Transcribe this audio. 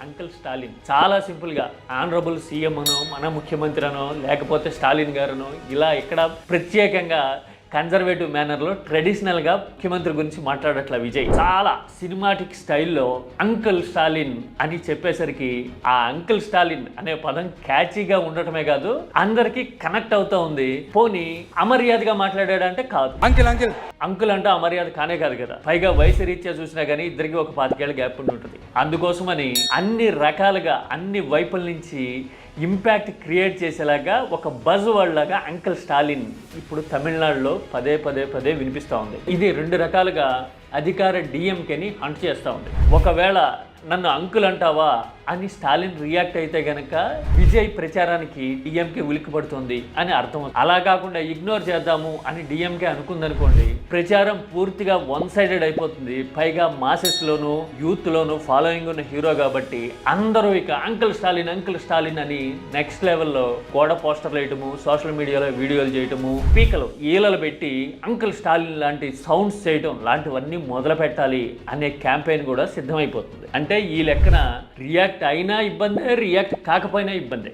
Uncle Stalin. చాలా సింపుల్గా honourable CM అనో మన ముఖ్యమంత్రి అనో లేకపోతే స్టాలిన్ గారనో ఇలా ఇక్కడ ప్రత్యేకంగా కన్జర్వేటివ్ మేనర్లో ట్రెడిషనల్గా ముఖ్యమంత్రి గురించి మాట్లాడట్ల విజయ్. చాలా సినిమాటిక్ స్టైల్లో అంకుల్ స్టాలిన్ అని చెప్పేసరికి ఆ అంకుల్ స్టాలిన్ అనే పదం క్యాచీగా ఉండటమే కాదు అందరికీ కనెక్ట్ అవుతా ఉంది. పోనీ అమర్యాదగా మాట్లాడాడంటే కాదు, అంకుల్ అంటే అమర్యాద కానే కాదు కదా. పైగా వయసు రీత్యా చూసినా కానీ ఇద్దరికి ఒక 25 ఏళ్ళ గ్యాప్ ఉండి ఉంటుంది. అందుకోసమని అన్ని రకాలుగా అన్ని వైపుల నుంచి ఇంపాక్ట్ క్రియేట్ చేసేలాగా ఒక బజ్ వర్డ్ లాగా అంకుల్ స్టాలిన్ ఇప్పుడు తమిళనాడులో పదే వినిపిస్తూ ఉంది. ఇది 2 రకాలుగా అధికార డిఎంకేని హంట్ చేస్తూ ఉంది. ఒకవేళ నన్ను అంకుల్ అంటావా అని స్టాలిన్ రియాక్ట్ అయితే గనక విజయ్ ప్రచారానికి డిఎంకే ఉలిక్కిపడుతుంది అని అర్థం. అలా కాకుండా ఇగ్నోర్ చేద్దాము అని డిఎంకే అనుకుందనుకోండి, ప్రచారం పూర్తిగా 1 సైడెడ్ అయిపోతుంది. పైగా మాసెస్లోను యూత్లోను ఫాలోయింగ్ ఉన్న హీరో కాబట్టి అందరూ ఇక అంకుల్ స్టాలిన్ అని నెక్స్ట్ లెవెల్లో గోడ పోస్టర్లు వేయటము, సోషల్ మీడియాలో వీడియోలు చేయటము, పీకలు ఈలలు పెట్టి అంకుల్ స్టాలిన్ లాంటి సౌండ్స్ చేయటం లాంటివన్నీ మొదలు పెట్టాలి అనే క్యాంపెయిన్ కూడా సిద్ధమైపోతుంది. అంటే ఈ లెక్కన రియాక్ట్ అయినా ఇబ్బందే, రియాక్ట్ కాకపోయినా ఇబ్బందే.